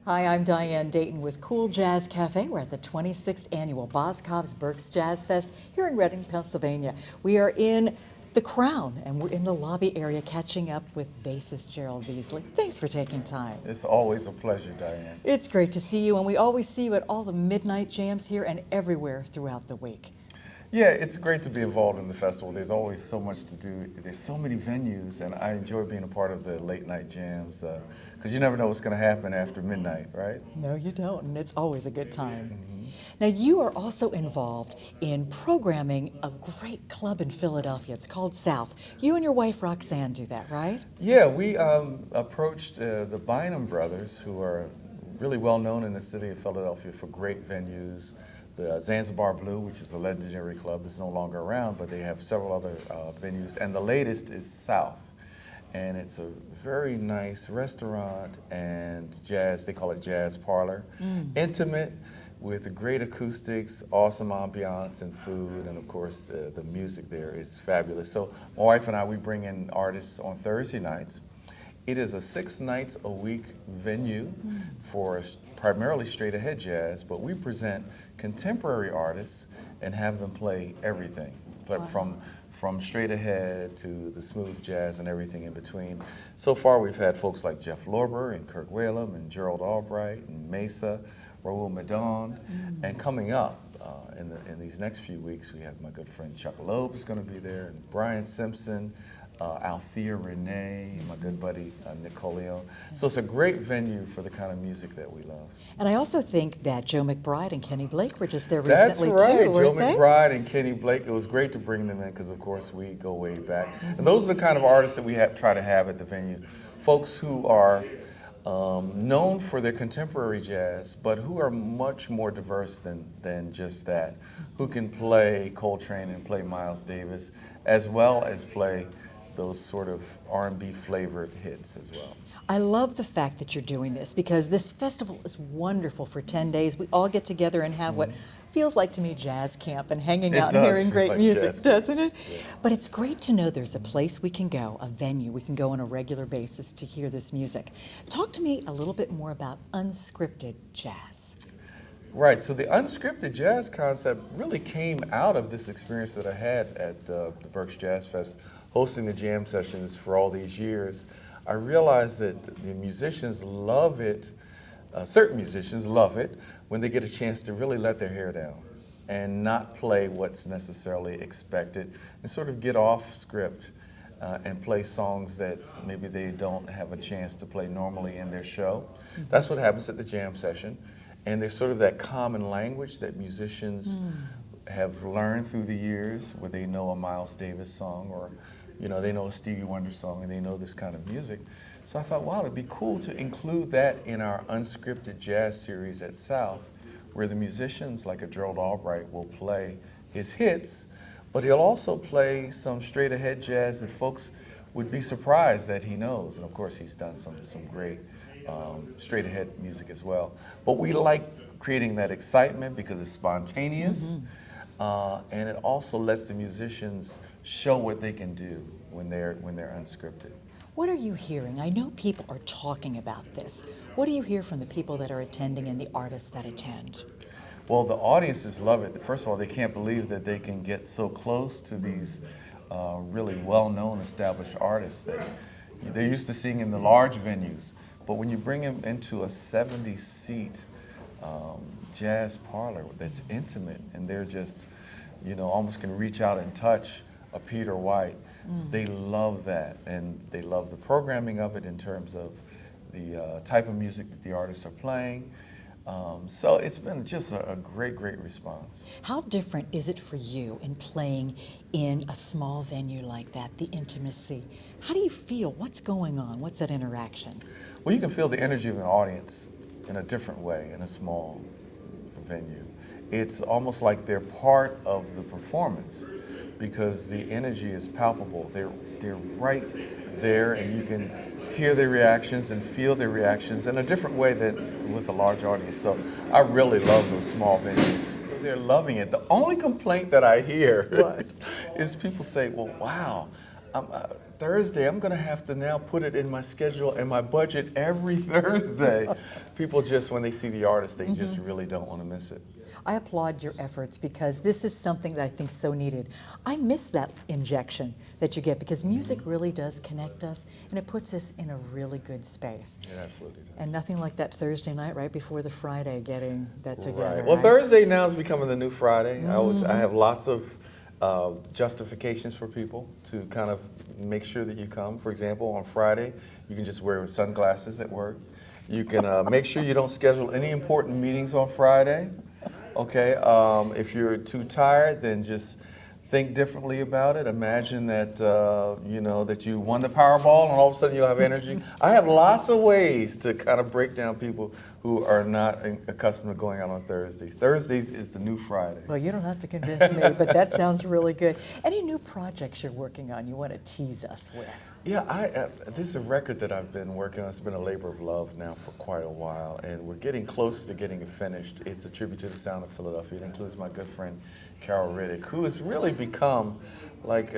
Hi, I'm Diane Dayton with Cool Jazz Cafe. We're at the 26th annual Boscov's Berks Jazz Fest here in Reading, Pennsylvania. We are in the Crown and we're in the lobby area catching up with bassist Gerald Veasley. Thanks for taking time. It's always a pleasure, Diane. It's great to see you, and we always see you at all the midnight jams here and everywhere throughout the week. Yeah, it's great to be involved in the festival. There's always so much to do. There's so many venues, and I enjoy being a part of the late night jams because you never know what's going to happen after midnight, right? No, you don't, and it's always a good time. Now, you are also involved in programming a great club in Philadelphia. It's called South. You and your wife, Roxanne, do that, right? Yeah, we approached the Bynum brothers, who are really well known in the city of Philadelphia for great venues. The Zanzibar Blue, which is a legendary club that's no longer around, but they have several other venues. And the latest is South. And it's a very nice restaurant and jazz, they call it jazz parlor. Intimate, with great acoustics, awesome ambiance and food, and of course the music there is fabulous. So my wife and I, we bring in artists on Thursday nights. It is a 6 nights a week venue for primarily straight ahead jazz, but we present contemporary artists and have them play everything, from straight ahead to the smooth jazz and everything in between. So far we've had folks like Jeff Lorber and Kirk Whalum and Gerald Albright and Mesa, Raul Madon, and coming up in these next few weeks we have my good friend Chuck Loeb is going to be there, and Brian Simpson, Althea Renee, my good buddy Nicolio. So it's a great venue for the kind of music that we love. And I also think that Joe McBride and Kenny Blake were just there That's recently right, too, Joe weren't they? McBride and Kenny Blake. It was great to bring them in because, of course, we go way back. And those are the kind of artists that we try to have at the venue. Folks who are known for their contemporary jazz, but who are much more diverse than just that, who can play Coltrane and play Miles Davis, as well as play those sort of R&B flavored hits as well. I love the fact that you're doing this because this festival is wonderful for 10 days. We all get together and have what feels like to me jazz camp and hanging out and hearing great music, doesn't it? Yeah. But it's great to know there's a place we can go, a venue we can go on a regular basis to hear this music. Talk to me a little bit more about Unscripted Jazz. Right, so the Unscripted Jazz concept really came out of this experience that I had at the Berks Jazz Fest, hosting the jam sessions for all these years. I realized that the musicians love it, certain musicians love it, when they get a chance to really let their hair down and not play what's necessarily expected and sort of get off script and play songs that maybe they don't have a chance to play normally in their show. That's what happens at the jam session. And there's sort of that common language that musicians have learned through the years, where they know a Miles Davis song, or they know a Stevie Wonder song, and they know this kind of music. So I thought, wow, it'd be cool to include that in our Unscripted Jazz series at South, where the musicians like a Gerald Albright will play his hits, but he'll also play some straight ahead jazz that folks would be surprised that he knows. And of course, he's done some great straight ahead music as well. But we like creating that excitement because it's spontaneous, and it also lets the musicians show what they can do when they're unscripted. What are you hearing? I know people are talking about this. What do you hear from the people that are attending and the artists that attend? Well, the audiences love it. First of all, they can't believe that they can get so close to these really well-known, established artists that they're used to seeing in the large venues. But when you bring them into a 70-seat jazz parlor that's intimate, and they're just, almost can reach out and touch a Peter White, they love that, and they love the programming of it in terms of the type of music that the artists are playing. So it's been just a great response. How different is it for you in playing in a small venue like that, the intimacy? How do you feel? What's going on? What's that interaction? Well, you can feel the energy of an audience in a different way in a small venue. It's almost like they're part of the performance because the energy is palpable. They're right there, and you can hear their reactions and feel their reactions in a different way than with a large audience. So I really love those small venues. They're loving it. The only complaint that I hear is people say, well, wow, Thursday, I'm going to have to now put it in my schedule and my budget every Thursday. People just, when they see the artist, they just really don't want to miss it. I applaud your efforts because this is something that I think so needed. I miss that injection that you get because music really does connect us and it puts us in a really good space. It absolutely does. And nothing like that Thursday night right before the Friday getting that together. Right. Well, right? Thursday now is becoming the new Friday. I have lots of justifications for people to kind of make sure that you come. For example, on Friday, you can just wear sunglasses at work. You can make sure you don't schedule any important meetings on Friday. Okay, if you're too tired, then just think differently about it. Imagine that, you know, that you won the Powerball and all of a sudden you'll have energy. I have lots of ways to kind of break down people who are not accustomed to going out on Thursdays. Thursdays is the new Friday. Well, you don't have to convince me, but that sounds really good. Any new projects you're working on you want to tease us with? Yeah, this is a record that I've been working on. It's been a labor of love now for quite a while, and we're getting close to getting it finished. It's a tribute to the sound of Philadelphia. It includes my good friend, Carol Riddick, who has really become like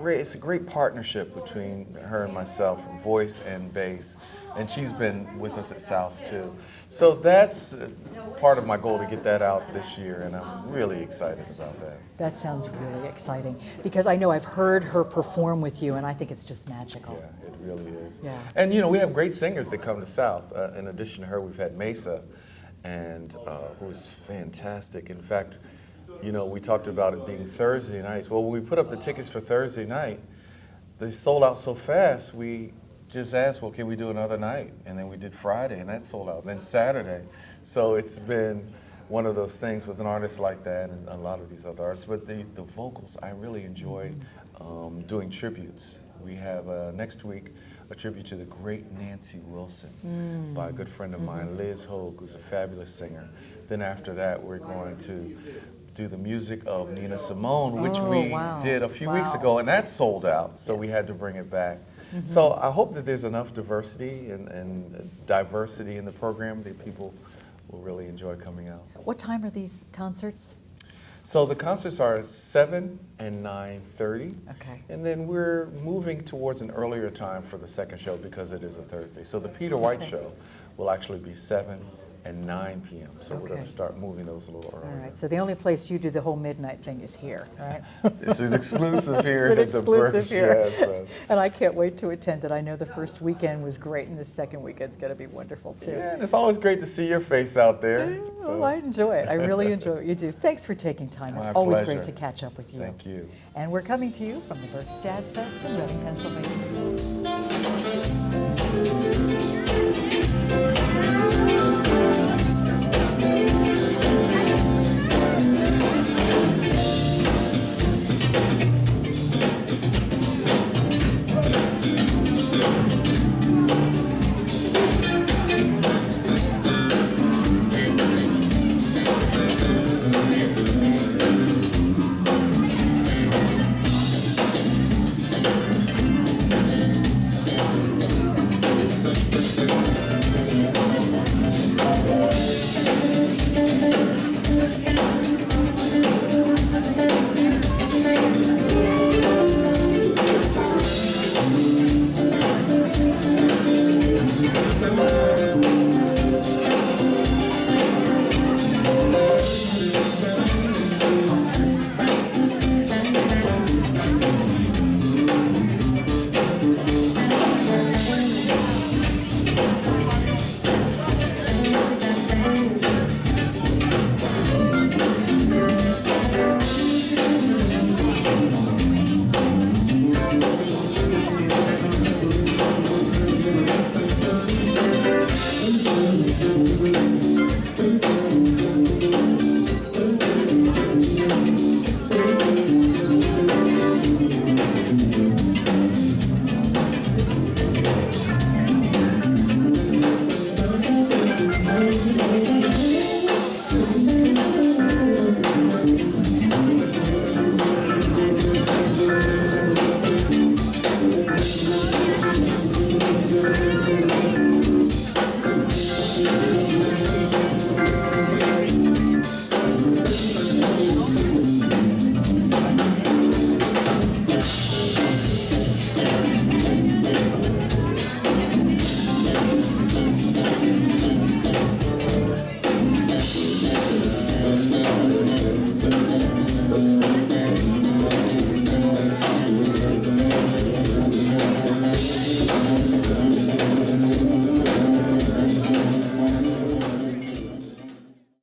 it's a great partnership between her and myself, voice and bass, and she's been with us at South too. So that's part of my goal to get that out this year, and I'm really excited about that. That sounds really exciting because I know I've heard her perform with you and I think it's just magical. Yeah, it really is. Yeah. And you know, we have great singers that come to South. In addition to her, we've had Mesa, and who was fantastic. In fact, you know, we talked about it being Thursday nights. Well, when we put up the tickets for Thursday night, they sold out so fast, we just asked, well, can we do another night? And then we did Friday, and that sold out. And then Saturday. So it's been one of those things with an artist like that and a lot of these other artists. But the vocals, I really enjoy doing tributes. We have next week a tribute to the great Nancy Wilson by a good friend of mine, Liz Hogue, who's a fabulous singer. Then after that, we're going to do the music of Nina Simone, which we did a few weeks ago, and that sold out, so we had to bring it back. So I hope that there's enough diversity and diversity in the program that people will really enjoy coming out. What time are these concerts? So the concerts are 7 and 9:30. Okay. And then we're moving towards an earlier time for the second show because it is a Thursday. So the Peter White show will actually be 7 and 9 p.m. So we're going to start moving those a little earlier. All right, so the only place you do the whole midnight thing is here, right? This is exclusive here It's at the Berks here. Jazz Fest. And I can't wait to attend it. I know the first weekend was great and the second weekend's going to be wonderful too. Yeah, and it's always great to see your face out there. Yeah, well, I enjoy it. I really enjoy what you do. Thanks for taking time. It's My always pleasure. great to catch up with you. Thank you. And we're coming to you from the Berks Jazz Fest in Reading, Pennsylvania.